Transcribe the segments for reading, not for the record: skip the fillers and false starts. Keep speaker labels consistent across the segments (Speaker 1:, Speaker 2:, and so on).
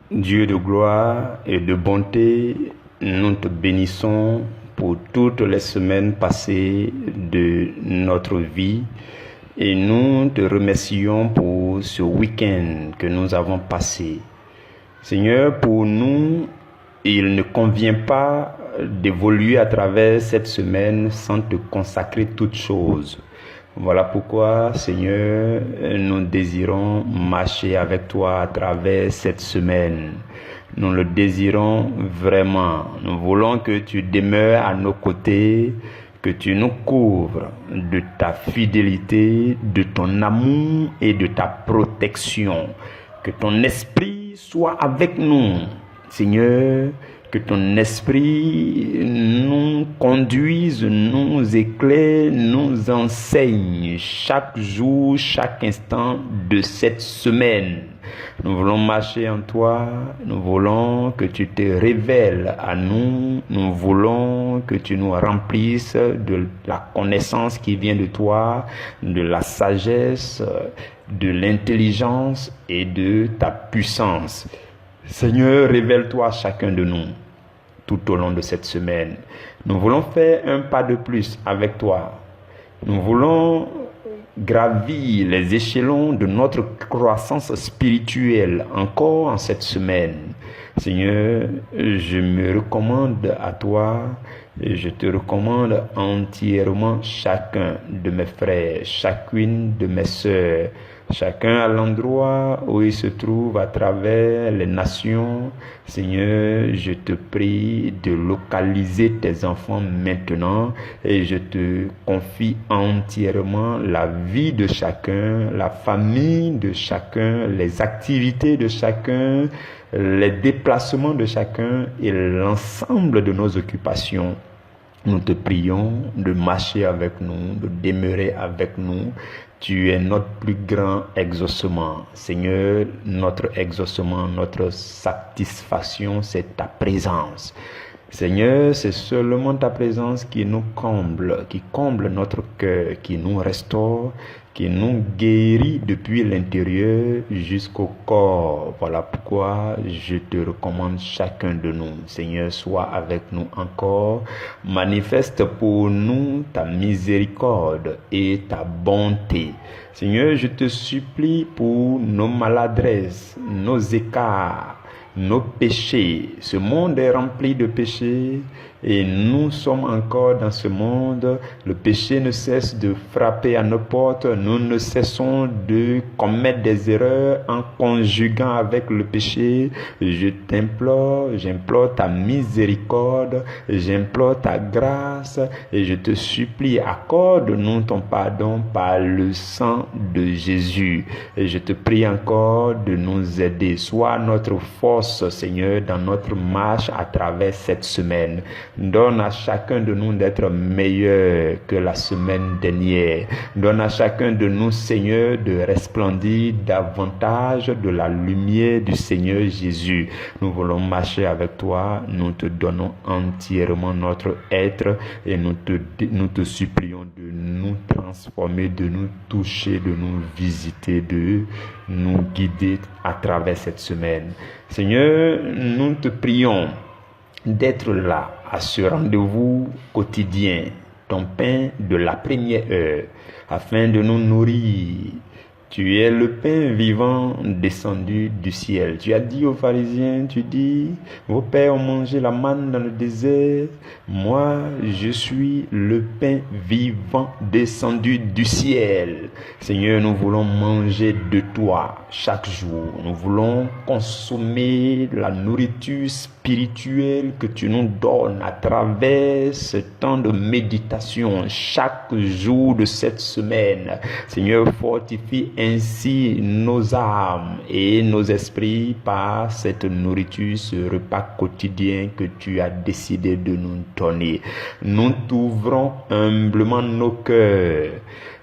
Speaker 1: Dieu de gloire et de bonté, nous te bénissons pour toutes les semaines passées de notre vie et nous te remercions pour ce week-end que nous avons passé. Seigneur, pour nous, il ne convient pas d'évoluer à travers cette semaine sans te consacrer toutes choses. Voilà pourquoi, Seigneur, nous désirons marcher avec toi à travers cette semaine. Nous le désirons vraiment. Nous voulons que tu demeures à nos côtés, que tu nous couvres de ta fidélité, de ton amour et de ta protection. Que ton esprit soit avec nous, Seigneur. Que ton esprit nous conduise, nous éclaire, nous enseigne chaque jour, chaque instant de cette semaine. Nous voulons marcher en toi, nous voulons que tu te révèles à nous, nous voulons que tu nous remplisses de la connaissance qui vient de toi, de la sagesse, de l'intelligence et de ta puissance. Seigneur, révèle-toi à chacun de nous tout au long de cette semaine. Nous voulons faire un pas de plus avec toi. Nous voulons gravir les échelons de notre croissance spirituelle encore en cette semaine. Seigneur, je me recommande à toi et je te recommande entièrement chacun de mes frères, chacune de mes sœurs, chacun à l'endroit où il se trouve à travers les nations. Seigneur, je te prie de localiser tes enfants maintenant et je te confie entièrement la vie de chacun, la famille de chacun, les activités de chacun, les déplacements de chacun et l'ensemble de nos occupations. Nous te prions de marcher avec nous, de demeurer avec nous. Tu es notre plus grand exaucement. Seigneur, notre exaucement, notre satisfaction, c'est ta présence. Seigneur, c'est seulement ta présence qui nous comble, qui comble notre cœur, qui nous restaure, qui nous guérit depuis l'intérieur jusqu'au corps. Voilà pourquoi je te recommande chacun de nous. Seigneur, sois avec nous encore. Manifeste pour nous ta miséricorde et ta bonté. Seigneur, je te supplie pour nos maladresses, nos écarts, nos péchés. Ce monde est rempli de péchés et nous sommes encore dans ce monde. Le péché ne cesse de frapper à nos portes. Nous ne cessons de commettre des erreurs en conjuguant avec le péché. Je t'implore, j'implore ta miséricorde, j'implore ta grâce et je te supplie, accorde-nous ton pardon par le sang de Jésus. Et je te prie encore de nous aider. Sois notre force, Seigneur, dans notre marche à travers cette semaine. Donne à chacun de nous d'être meilleur que la semaine dernière. Donne à chacun de nous, Seigneur, de resplendir davantage de la lumière du Seigneur Jésus. Nous voulons marcher avec toi. Nous te donnons entièrement notre être et nous te supplions de nous transformer, de nous toucher, de nous visiter, de nous guider à travers cette semaine. Seigneur, nous te prions d'être là à ce rendez-vous quotidien, ton pain de la première heure, afin de nous nourrir. Tu es le pain vivant descendu du ciel. Tu as dit aux pharisiens, tu dis, vos pères ont mangé la manne dans le désert. Moi, je suis le pain vivant descendu du ciel. Seigneur, nous voulons manger de toi chaque jour. Nous voulons consommer la nourriture spirituelle que tu nous donnes à travers ce temps de méditation chaque jour de cette semaine. Seigneur, fortifie ainsi nos âmes et nos esprits par cette nourriture, ce repas quotidien que tu as décidé de nous donner. Nous t'ouvrons humblement nos cœurs.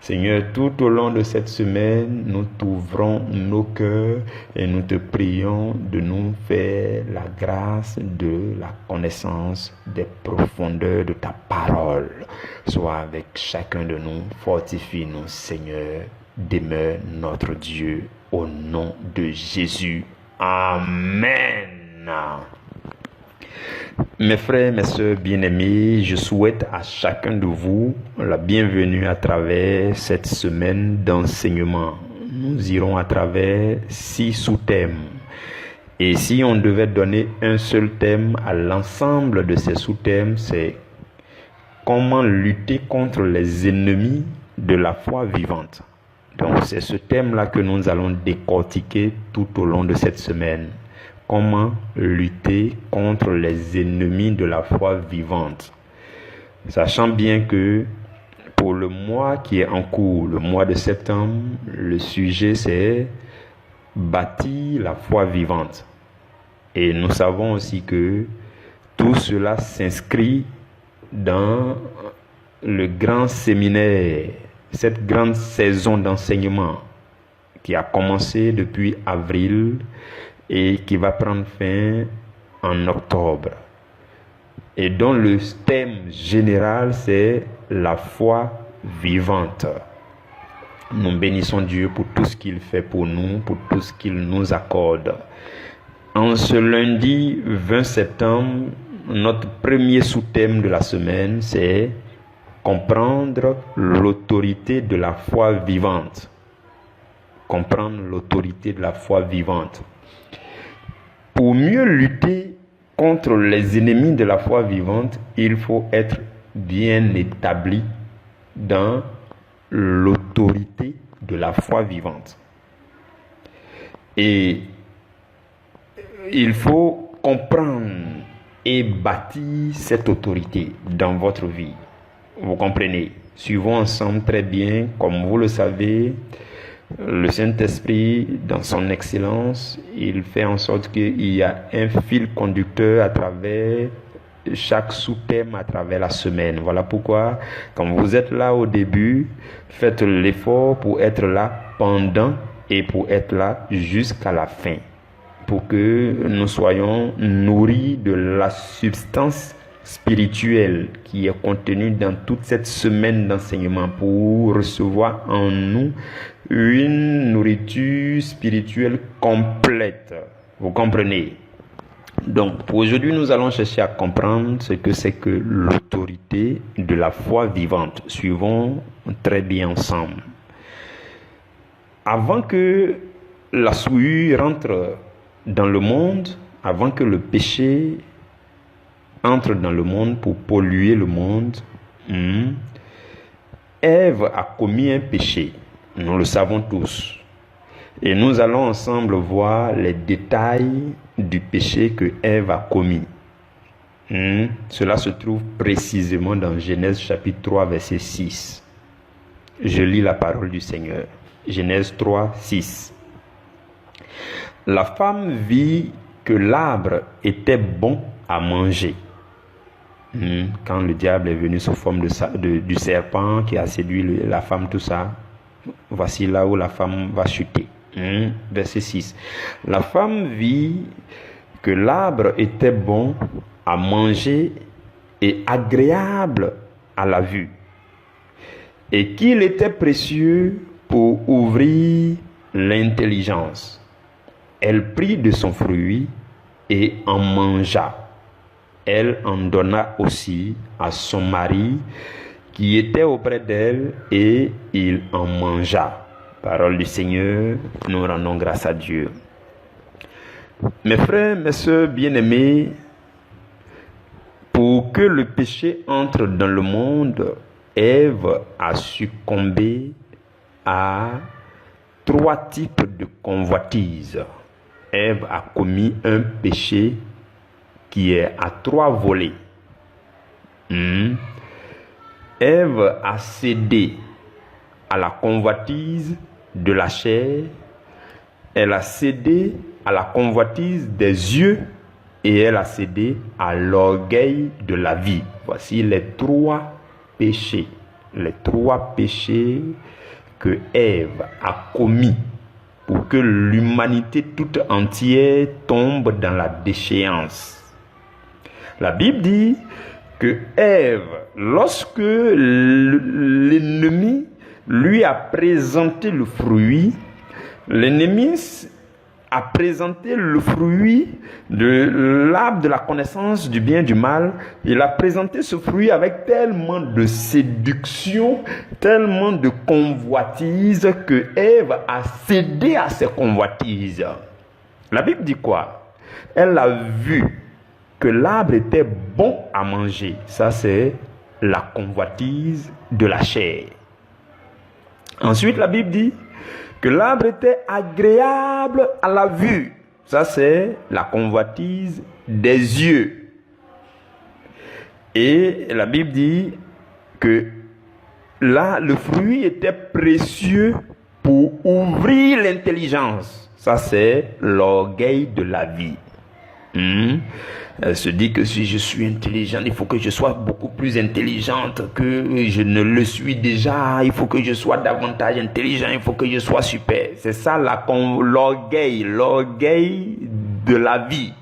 Speaker 1: Seigneur, tout au long de cette semaine, nous t'ouvrons nos cœurs et nous te prions de nous faire la grâce de la connaissance des profondeurs de ta parole. Sois avec chacun de nous, fortifie-nous, Seigneur. Demeure notre Dieu au nom de Jésus. Amen. Mes frères, mes sœurs bien-aimés, je souhaite à chacun de vous la bienvenue à travers cette semaine d'enseignement. Nous irons à travers 6 sous-thèmes. Et si on devait donner un seul thème à l'ensemble de ces sous-thèmes, c'est comment lutter contre les ennemis de la foi vivante. Donc c'est ce thème-là que nous allons décortiquer tout au long de cette semaine. Comment lutter contre les ennemis de la foi vivante. Sachant bien que pour le mois qui est en cours, le mois de septembre, le sujet c'est bâtir la foi vivante. Et nous savons aussi que tout cela s'inscrit dans le grand séminaire, cette grande saison d'enseignement qui a commencé depuis avril et qui va prendre fin en octobre. Et dont le thème général c'est la foi vivante. Nous bénissons Dieu pour tout ce qu'il fait pour nous, pour tout ce qu'il nous accorde. En ce lundi 20 septembre, notre premier sous-thème de la semaine, c'est comprendre l'autorité de la foi vivante. Comprendre l'autorité de la foi vivante. Pour mieux lutter contre les ennemis de la foi vivante, il faut être bien établi dans l'autorité de la foi vivante. Et il faut comprendre et bâtir cette autorité dans votre vie. Vous comprenez? Suivons ensemble très bien, comme vous le savez, le Saint-Esprit, dans son excellence, il fait en sorte qu'il y a un fil conducteur à travers chaque sous-thème, à travers la semaine. Voilà pourquoi, quand vous êtes là au début, faites l'effort pour être là pendant et pour être là jusqu'à la fin, pour que nous soyons nourris de la substance spirituelle qui est contenue dans toute cette semaine d'enseignement, pour recevoir en nous une nourriture spirituelle complète. Vous comprenez? Donc, pour aujourd'hui, nous allons chercher à comprendre ce que c'est que l'autorité de la foi vivante. Suivons très bien ensemble. Avant que la souillure rentre dans le monde, avant que le péché entre dans le monde pour polluer le monde, Ève a commis un péché. Nous le savons tous. Et nous allons ensemble voir les détails du péché que Ève a commis. Cela se trouve précisément dans Genèse chapitre 3, verset 6. Je lis la parole du Seigneur. Genèse 3, 6. La femme vit que l'arbre était bon à manger. Quand le diable est venu sous forme du serpent qui a séduit la femme, tout ça, voici là où la femme va chuter. Verset 6. La femme vit que l'arbre était bon à manger et agréable à la vue, et qu'il était précieux pour ouvrir l'intelligence. Elle prit de son fruit et en mangea. Elle en donna aussi à son mari qui était auprès d'elle, et il en mangea. Parole du Seigneur, nous rendons grâce à Dieu. Mes frères, mes sœurs bien-aimés, pour que le péché entre dans le monde, Ève a succombé à 3 types de convoitises. Ève a commis un péché qui est à 3 volets. Ève a cédé à la convoitise de la chair, elle a cédé à la convoitise des yeux, et elle a cédé à l'orgueil de la vie. Voici les 3 péchés. Les 3 péchés que Ève a commis pour que l'humanité toute entière tombe dans la déchéance. La Bible dit que Ève, lorsque l'ennemi lui a présenté le fruit, l'ennemi a présenté le fruit de l'arbre de la connaissance du bien et du mal. Il a présenté ce fruit avec tellement de séduction, tellement de convoitise que Ève a cédé à ses convoitises. La Bible dit quoi? Elle a vu que l'arbre était bon à manger. Ça, c'est la convoitise de la chair. Ensuite, la Bible dit que l'arbre était agréable à la vue. Ça, c'est la convoitise des yeux. Et la Bible dit que là, le fruit était précieux pour ouvrir l'intelligence. Ça, c'est l'orgueil de la vie. Elle se dit que si je suis intelligente, il faut que je sois beaucoup plus intelligente que je ne le suis déjà. Il faut que je sois davantage intelligent. Il faut que je sois super. C'est ça l'orgueil de la vie.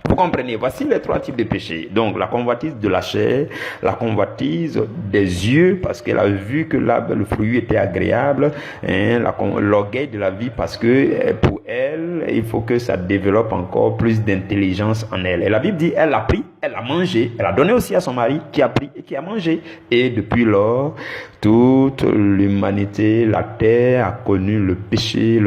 Speaker 1: Vous comprenez? Voici les trois types de péchés. Donc, la convoitise de la chair, la convoitise des yeux, parce qu'elle a vu que le fruit était agréable, l'orgueil de la vie, parce que pour elle, il faut que ça développe encore plus d'intelligence en elle. Et la Bible dit, elle a pris, elle a mangé, elle a donné aussi à son mari, qui a pris et qui a mangé. Et depuis lors, toute l'humanité, la terre a connu le péché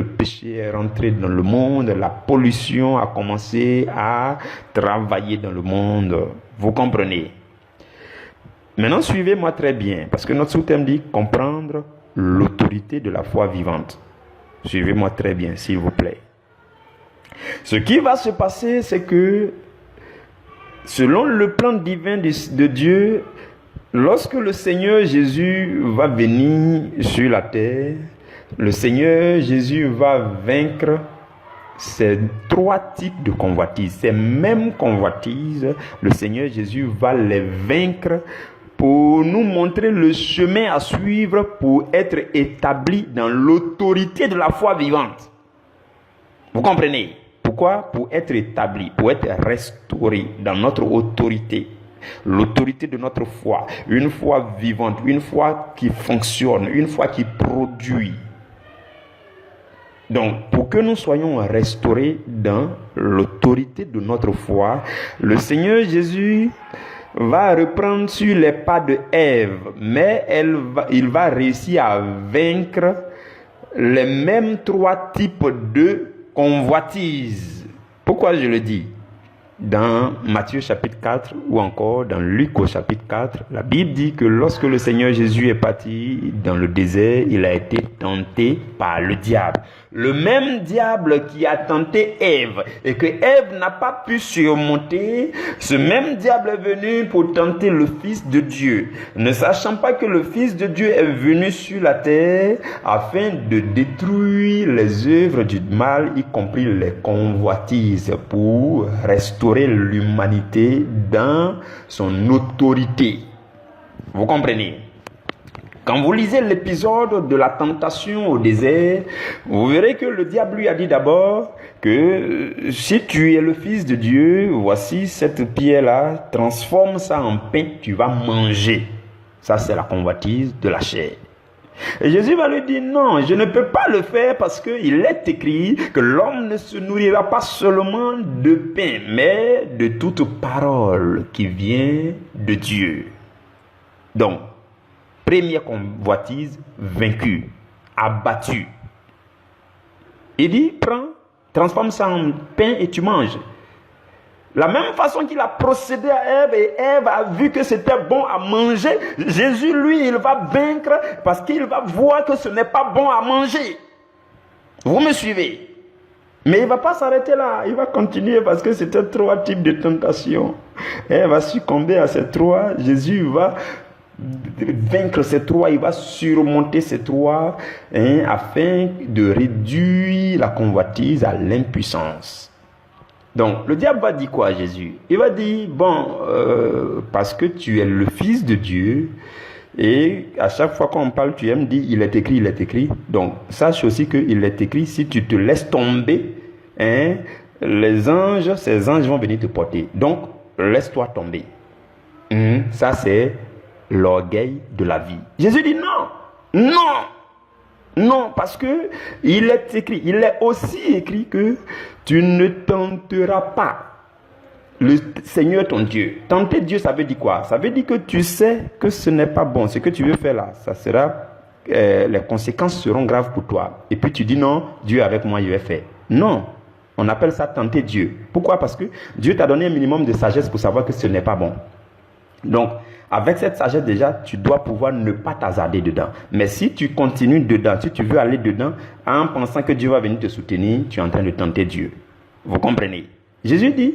Speaker 1: est rentré dans le monde, la pollution a commencé à travailler dans le monde. Vous comprenez? Maintenant, suivez-moi très bien, parce que notre sous-thème dit comprendre l'autorité de la foi vivante. Suivez-moi très bien, s'il vous plaît. Ce qui va se passer, c'est que selon le plan divin de Dieu, lorsque le Seigneur Jésus va venir sur la terre, le Seigneur Jésus va vaincre ces trois types de convoitises. Ces mêmes convoitises, le Seigneur Jésus va les vaincre pour nous montrer le chemin à suivre pour être établi dans l'autorité de la foi vivante. Vous comprenez? Pourquoi? Pour être établi, pour être restauré dans notre autorité. L'autorité de notre foi, une foi vivante, une foi qui fonctionne, une foi qui produit. Donc, pour que nous soyons restaurés dans l'autorité de notre foi, le Seigneur Jésus va reprendre sur les pas de Ève, mais il va réussir à vaincre les mêmes trois types de convoitises. Pourquoi je le dis? Dans Matthieu chapitre 4 ou encore dans Luc au chapitre 4, la Bible dit que lorsque le Seigneur Jésus est parti dans le désert, il a été tenté par le diable. Le même diable qui a tenté Ève et que Ève n'a pas pu surmonter, ce même diable est venu pour tenter le Fils de Dieu, ne sachant pas que le Fils de Dieu est venu sur la terre afin de détruire les œuvres du mal, y compris les convoitises, pour restaurer l'humanité dans son autorité. Vous comprenez? Quand vous lisez l'épisode de la tentation au désert, vous verrez que le diable lui a dit d'abord que si tu es le Fils de Dieu, voici cette pierre-là, transforme ça en pain, tu vas manger. Ça, c'est la convoitise de la chair. Et Jésus va lui dire non, je ne peux pas le faire parce qu'il est écrit que l'homme ne se nourrira pas seulement de pain, mais de toute parole qui vient de Dieu. Donc, première convoitise vaincue, abattue. Il dit, prends, transforme ça en pain et tu manges. La même façon qu'il a procédé à Ève, et Ève a vu que c'était bon à manger, Jésus, lui, il va vaincre parce qu'il va voir que ce n'est pas bon à manger. Vous me suivez? Mais il ne va pas s'arrêter là, il va continuer parce que c'était trois types de tentations. Ève va succomber à ces trois, Jésus va vaincre ces trois, il va surmonter ces trois afin de réduire la convoitise à l'impuissance. Donc, le diable va dire quoi à Jésus? Il va dire, bon, parce que tu es le Fils de Dieu, et à chaque fois qu'on parle, tu aimes dire, il est écrit, il est écrit. Donc, sache aussi qu'il est écrit, si tu te laisses tomber, les anges, ces anges vont venir te porter. Donc, laisse-toi tomber. Ça, c'est l'orgueil de la vie. Jésus dit non, non. Non, parce que il est aussi écrit que tu ne tenteras pas le Seigneur ton Dieu. Tenter Dieu, ça veut dire quoi? Ça veut dire que tu sais que ce n'est pas bon. Ce que tu veux faire là, ça sera, les conséquences seront graves pour toi. Et puis tu dis non, Dieu avec moi, il va faire. Non, on appelle ça tenter Dieu. Pourquoi? Parce que Dieu t'a donné un minimum de sagesse pour savoir que ce n'est pas bon. Donc, avec cette sagesse déjà, tu dois pouvoir ne pas t'hasarder dedans. Mais si tu continues dedans, si tu veux aller dedans, en pensant que Dieu va venir te soutenir, tu es en train de tenter Dieu. Vous comprenez? Jésus dit,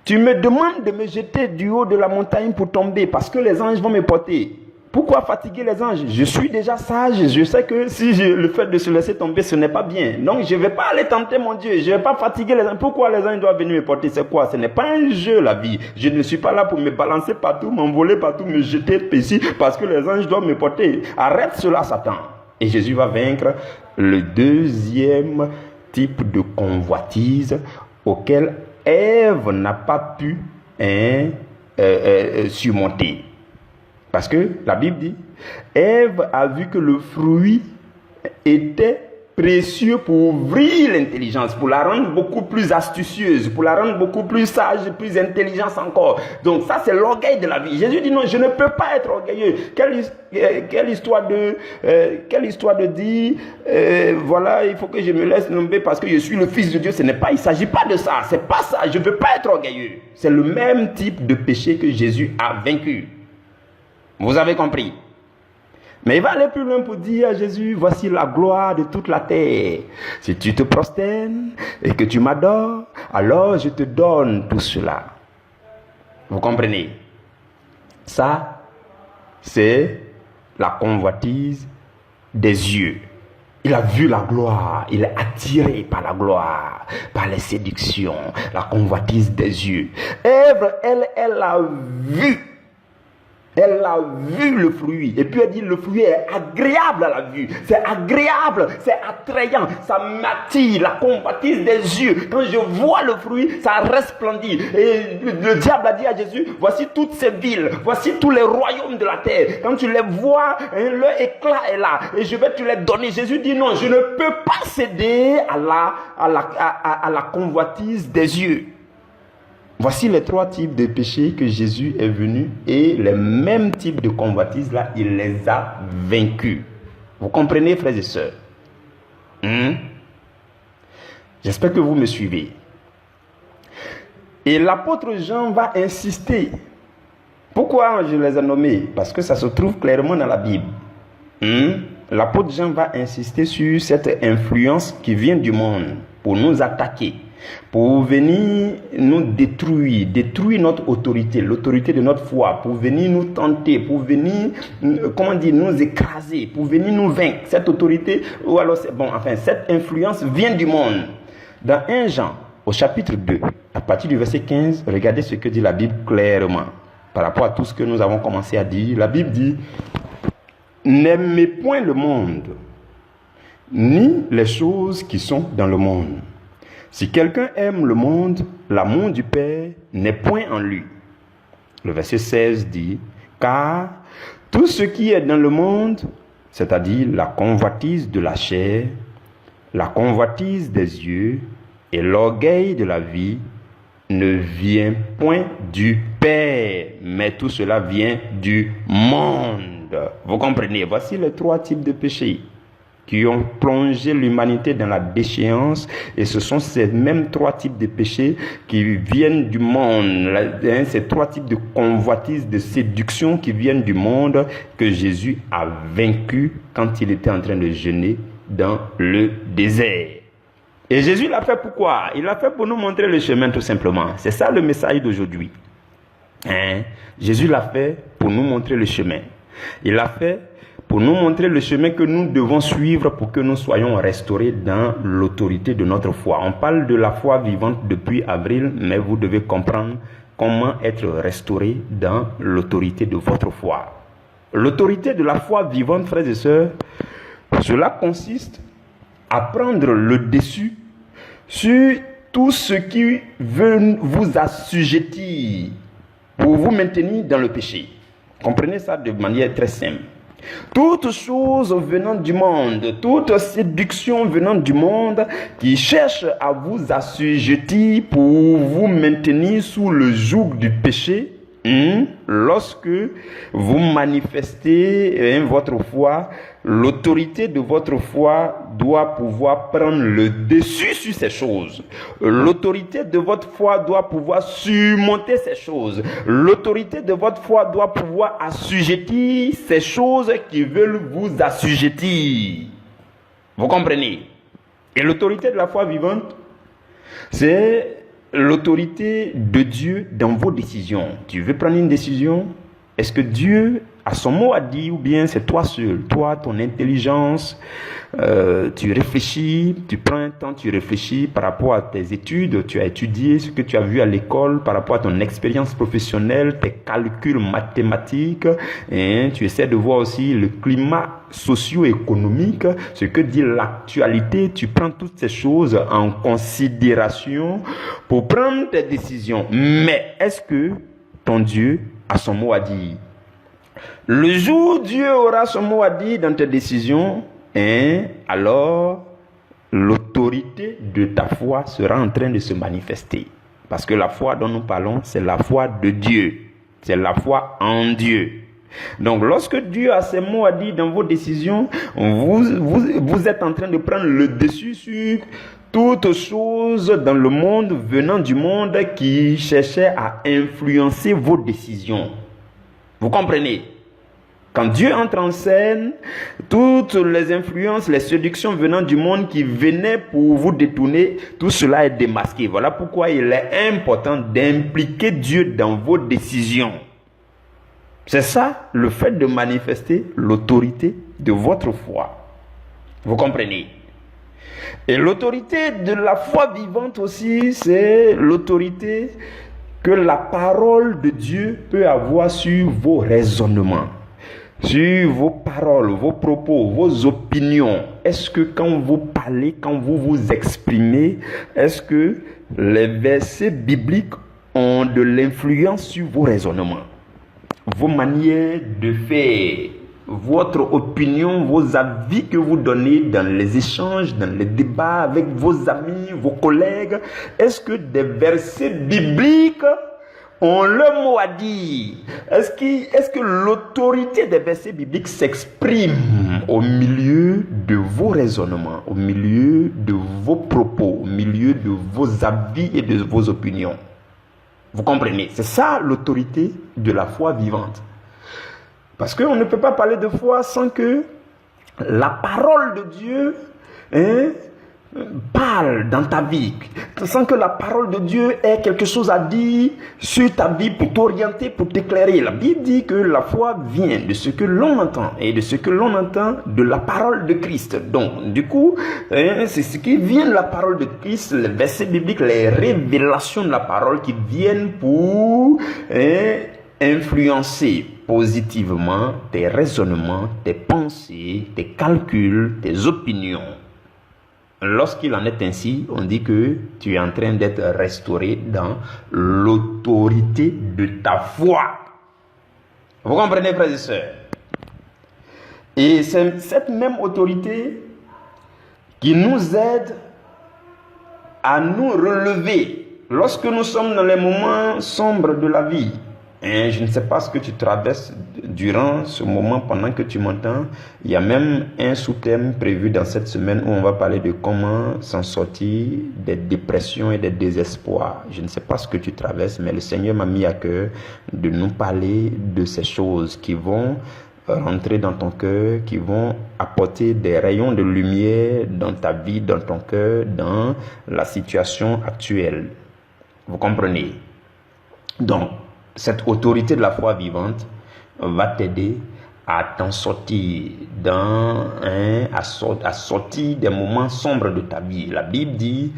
Speaker 1: tu me demandes de me jeter du haut de la montagne pour tomber parce que les anges vont me porter. Pourquoi fatiguer les anges? Je suis déjà sage, je sais que si le fait de se laisser tomber, ce n'est pas bien. Donc je ne vais pas aller tenter mon Dieu, je ne vais pas fatiguer les anges. Pourquoi les anges doivent venir me porter? C'est quoi? Ce n'est pas un jeu la vie. Je ne suis pas là pour me balancer partout, m'envoler partout, me jeter ici parce que les anges doivent me porter. Arrête cela, Satan. Et Jésus va vaincre le deuxième type de convoitise auquel Ève n'a pas pu surmonter. Parce que la Bible dit, Ève a vu que le fruit était précieux pour ouvrir l'intelligence, pour la rendre beaucoup plus astucieuse, pour la rendre beaucoup plus sage, plus intelligente encore. Donc ça, c'est l'orgueil de la vie. Jésus dit non, je ne peux pas être orgueilleux. Quelle histoire de dire, voilà, il faut que je me laisse nommer parce que je suis le fils de Dieu. Il ne s'agit pas de ça, c'est pas ça. Je ne veux pas être orgueilleux. C'est le même type de péché que Jésus a vaincu. Vous avez compris? Mais il va aller plus loin pour dire à Jésus, voici la gloire de toute la terre. Si tu te prosternes et que tu m'adores, alors je te donne tout cela. Vous comprenez? Ça, c'est la convoitise des yeux. Il a vu la gloire, il est attiré par la gloire, par les séductions, la convoitise des yeux. Ève, elle a vu. Elle a vu le fruit. Et puis elle dit, le fruit est agréable à la vue. C'est agréable, c'est attrayant. Ça m'attire, la convoitise des yeux. Quand je vois le fruit, ça resplendit. Et le diable a dit à Jésus, voici toutes ces villes, voici tous les royaumes de la terre. Quand tu les vois, leur éclat est là. Et je vais te les donner. Jésus dit, non, je ne peux pas céder à la convoitise des yeux. Voici les trois types de péchés que Jésus est venu et les mêmes types de convoitises là, il les a vaincus. Vous comprenez, frères et sœurs? J'espère que vous me suivez. Et l'apôtre Jean va insister. Pourquoi je les ai nommés? Parce que ça se trouve clairement dans la Bible. L'apôtre Jean va insister sur cette influence qui vient du monde pour nous attaquer, pour venir nous détruire notre autorité, l'autorité de notre foi, pour venir nous tenter, pour venir, nous écraser, pour venir nous vaincre. Cette autorité, ou alors, cette influence vient du monde. Dans 1 Jean, au chapitre 2, à partir du verset 15, regardez ce que dit la Bible clairement. Par rapport à tout ce que nous avons commencé à dire, la Bible dit, n'aimez point le monde, ni les choses qui sont dans le monde. Si quelqu'un aime le monde, l'amour du Père n'est point en lui. Le verset 16 dit, car tout ce qui est dans le monde, c'est-à-dire la convoitise de la chair, la convoitise des yeux et l'orgueil de la vie, ne vient point du Père, mais tout cela vient du monde. Vous comprenez? Voici les trois types de péchés qui ont plongé l'humanité dans la déchéance, et ce sont ces mêmes trois types de péchés qui viennent du monde, ces trois types de convoitises, de séduction qui viennent du monde que Jésus a vaincu quand il était en train de jeûner dans le désert. Et Jésus l'a fait pourquoi? Il l'a fait pour nous montrer le chemin tout simplement. C'est ça le message d'aujourd'hui. Jésus l'a fait pour nous montrer le chemin. Il l'a fait pour nous montrer le chemin que nous devons suivre pour que nous soyons restaurés dans l'autorité de notre foi. On parle de la foi vivante depuis avril, mais vous devez comprendre comment être restauré dans l'autorité de votre foi. L'autorité de la foi vivante, frères et sœurs, cela consiste à prendre le dessus sur tout ce qui veut vous assujettir pour vous maintenir dans le péché. Comprenez ça de manière très simple. Toute chose venant du monde, toute séduction venant du monde qui cherche à vous assujettir pour vous maintenir sous le joug du péché, lorsque vous manifestez votre foi, l'autorité de votre foi doit pouvoir prendre le dessus sur ces choses. L'autorité de votre foi doit pouvoir surmonter ces choses. L'autorité de votre foi doit pouvoir assujettir ces choses qui veulent vous assujettir. Vous comprenez? Et l'autorité de la foi vivante, c'est l'autorité de Dieu dans vos décisions. Tu veux prendre une décision? Est-ce que Dieu a son mot à dire ou bien c'est toi seul, toi, ton intelligence, tu réfléchis, tu prends un temps, tu réfléchis par rapport à tes études, tu as étudié ce que tu as vu à l'école, par rapport à ton expérience professionnelle, tes calculs mathématiques, et tu essaies de voir aussi le climat socio-économique, ce que dit l'actualité, tu prends toutes ces choses en considération pour prendre tes décisions. Mais est-ce que ton Dieu a son mot à dire? Le jour où Dieu aura son mot à dire dans tes décisions, alors l'autorité de ta foi sera en train de se manifester. Parce que la foi dont nous parlons, c'est la foi de Dieu. C'est la foi en Dieu. Donc lorsque Dieu a ses mots à dire dans vos décisions, vous êtes en train de prendre le dessus sur toutes choses dans le monde, venant du monde, qui cherchait à influencer vos décisions. Vous comprenez? Quand Dieu entre en scène, toutes les influences, les séductions venant du monde qui venaient pour vous détourner, tout cela est démasqué. Voilà pourquoi il est important d'impliquer Dieu dans vos décisions. C'est ça le fait de manifester l'autorité de votre foi. Vous comprenez? Et l'autorité de la foi vivante aussi, c'est l'autorité que la parole de Dieu peut avoir sur vos raisonnements, sur vos paroles, vos propos, vos opinions. Est-ce que quand vous parlez, quand vous vous exprimez, est-ce que les versets bibliques ont de l'influence sur vos raisonnements, vos manières de faire, votre opinion, vos avis que vous donnez dans les échanges, dans les débats avec vos amis, vos collègues? Est-ce que des versets bibliques ont le mot à dire? Est-ce que l'autorité des versets bibliques s'exprime au milieu de vos raisonnements, au milieu de vos propos, au milieu de vos avis et de vos opinions? Vous comprenez? C'est ça l'autorité de la foi vivante. Parce qu'on ne peut pas parler de foi sans que la parole de Dieu parle dans ta vie, sans que la parole de Dieu ait quelque chose à dire sur ta vie pour t'orienter, pour t'éclairer. La Bible dit que la foi vient de ce que l'on entend, et de ce que l'on entend de la parole de Christ. Donc, du coup, c'est ce qui vient de la parole de Christ, les versets bibliques, les révélations de la parole qui viennent pour influencer positivement tes raisonnements, tes pensées, tes calculs, tes opinions. Lorsqu'il en est ainsi, on dit que tu es en train d'être restauré dans l'autorité de ta foi. Vous comprenez, frères et sœurs? Et c'est cette même autorité qui nous aide à nous relever lorsque nous sommes dans les moments sombres de la vie. Et je ne sais pas ce que tu traverses durant ce moment pendant que tu m'entends. Il y a même un sous-thème prévu dans cette semaine où on va parler de comment s'en sortir des dépressions et des désespoirs. Je ne sais pas ce que tu traverses, mais le Seigneur m'a mis à cœur de nous parler de ces choses qui vont rentrer dans ton cœur, qui vont apporter des rayons de lumière dans ta vie, dans ton cœur, dans la situation actuelle. Vous comprenez? Donc, cette autorité de la foi vivante va t'aider à t'en sortir à sortir des moments sombres de ta vie. La Bible dit,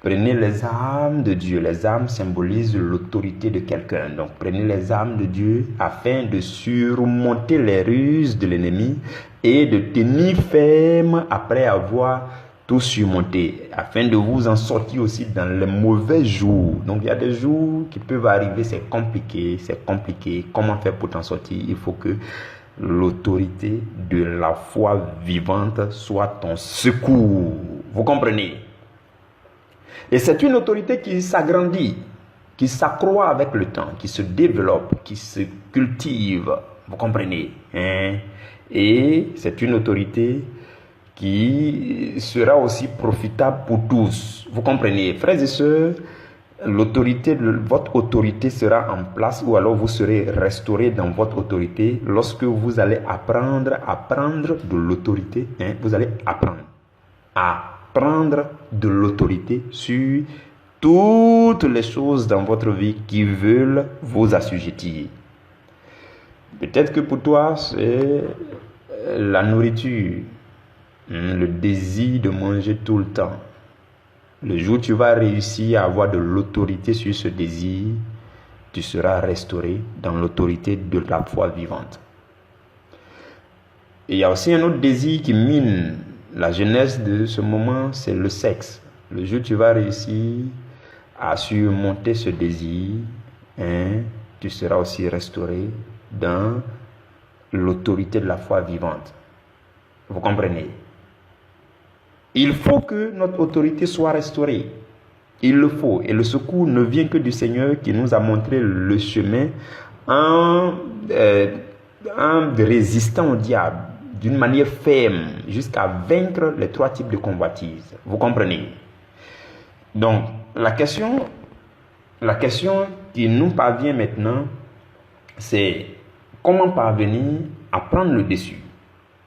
Speaker 1: prenez les armes de Dieu. Les armes symbolisent l'autorité de quelqu'un. Donc, prenez les armes de Dieu afin de surmonter les ruses de l'ennemi et de tenir ferme après avoir tout surmonter, afin de vous en sortir aussi dans les mauvais jours. Donc il y a des jours qui peuvent arriver, c'est compliqué. Comment faire pour t'en sortir? Il faut que l'autorité de la foi vivante soit ton secours. Vous comprenez? Et c'est une autorité qui s'agrandit, qui s'accroît avec le temps, qui se développe, qui se cultive. Vous comprenez? Et c'est une autorité qui sera aussi profitable pour tous. Vous comprenez? Frères et sœurs, votre autorité sera en place, ou alors vous serez restauré dans votre autorité lorsque vous allez apprendre à prendre de l'autorité. Vous allez apprendre à prendre de l'autorité sur toutes les choses dans votre vie qui veulent vous assujettir. Peut-être que pour toi, c'est la nourriture, le désir de manger tout le temps. Le jour où tu vas réussir à avoir de l'autorité sur ce désir, tu seras restauré dans l'autorité de la foi vivante. Et il y a aussi un autre désir qui mine la jeunesse de ce moment, c'est le sexe. Le jour où tu vas réussir à surmonter ce désir, tu seras aussi restauré dans l'autorité de la foi vivante. Vous comprenez? Il faut que notre autorité soit restaurée. Il le faut. Et le secours ne vient que du Seigneur qui nous a montré le chemin en résistant au diable d'une manière ferme jusqu'à vaincre les 3 types de convoitises. Vous comprenez? Donc, la question qui nous parvient maintenant, c'est comment parvenir à prendre le dessus.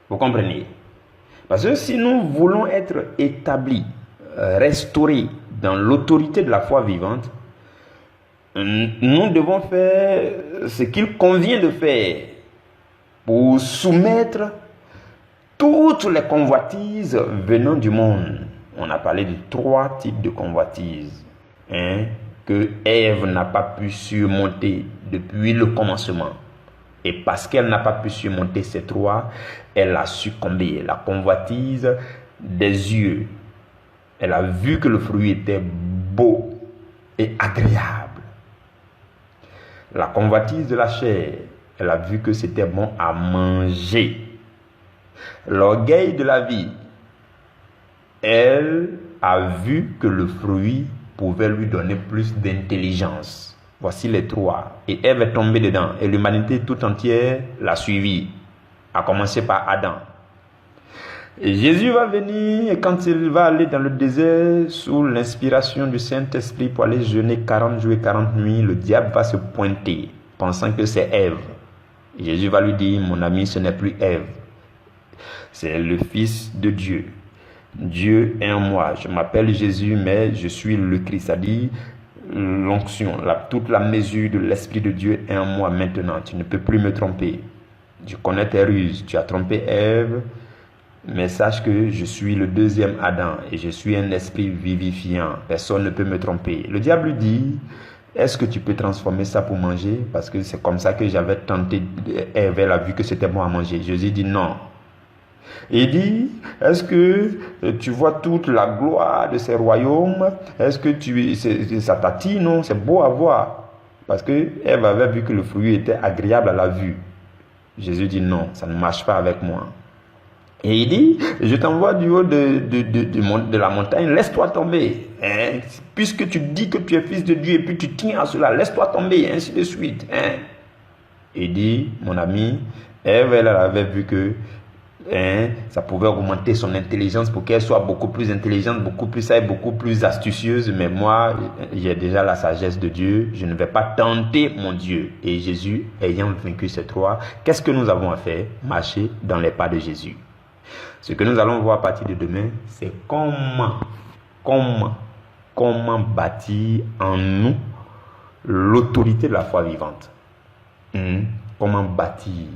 Speaker 1: Vous comprenez? Parce que si nous voulons être établis, restaurés dans l'autorité de la foi vivante, nous devons faire ce qu'il convient de faire pour soumettre toutes les convoitises venant du monde. On a parlé de 3 types de convoitises que Ève n'a pas pu surmonter depuis le commencement. Et parce qu'elle n'a pas pu surmonter ces 3, elle a succombé. La convoitise des yeux. Elle a vu que le fruit était beau et agréable. La convoitise de la chair. Elle a vu que c'était bon à manger. L'orgueil de la vie. Elle a vu que le fruit pouvait lui donner plus d'intelligence. Voici les 3. Et Ève est tombée dedans. Et l'humanité tout entière l'a suivi. À commencer par Adam. Et Jésus va venir, et quand il va aller dans le désert, sous l'inspiration du Saint-Esprit pour aller jeûner 40 jours et 40 nuits, le diable va se pointer, pensant que c'est Ève. Et Jésus va lui dire, mon ami, ce n'est plus Ève. C'est le Fils de Dieu. Dieu est en moi. Je m'appelle Jésus, mais je suis le Christ. C'est-à-dire, l'onction, toute la mesure de l'Esprit de Dieu est en moi maintenant. Tu ne peux plus me tromper. Je connais tes ruses. Tu as trompé Ève, mais sache que je suis le 2e Adam et je suis un esprit vivifiant. Personne ne peut me tromper. Le diable lui dit, est-ce que tu peux transformer ça pour manger? Parce que c'est comme ça que j'avais tenté. Ève, elle a vu que c'était bon à manger. Jésus dit non. Il dit, est-ce que tu vois toute la gloire de ces royaumes? Est-ce que ça t'attire? Non, c'est beau à voir. Parce que Ève avait vu que le fruit était agréable à la vue. Jésus dit non, ça ne marche pas avec moi. Et il dit, je t'envoie du haut de la montagne, laisse-toi tomber. Puisque tu dis que tu es fils de Dieu et puis tu tiens à cela, laisse-toi tomber, ainsi de suite. Il dit, mon ami, Ève, elle avait vu que ça pouvait augmenter son intelligence pour qu'elle soit beaucoup plus intelligente, beaucoup plus sage, beaucoup plus astucieuse. Mais moi, j'ai déjà la sagesse de Dieu. Je ne vais pas tenter mon Dieu. Et Jésus, ayant vaincu ces 3, qu'est-ce que nous avons à faire? Marcher dans les pas de Jésus. Ce que nous allons voir à partir de demain, c'est comment bâtir en nous l'autorité de la foi vivante. Comment bâtir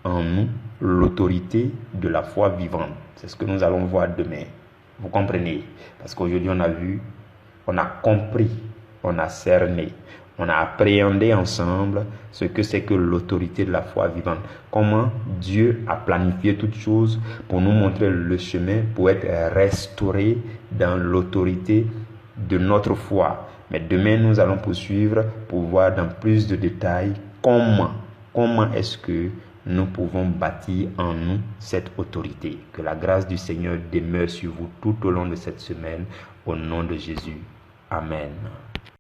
Speaker 1: en nous l'autorité de la foi vivante. C'est ce que nous allons voir demain. Vous comprenez? Parce qu'aujourd'hui, on a vu, on a compris, on a cerné, on a appréhendé ensemble ce que c'est que l'autorité de la foi vivante. Comment Dieu a planifié toutes choses pour nous montrer le chemin pour être restauré dans l'autorité de notre foi. Mais demain, nous allons poursuivre pour voir dans plus de détails comment est-ce que nous pouvons bâtir en nous cette autorité. Que la grâce du Seigneur demeure sur vous tout au long de cette semaine, au nom de Jésus. Amen.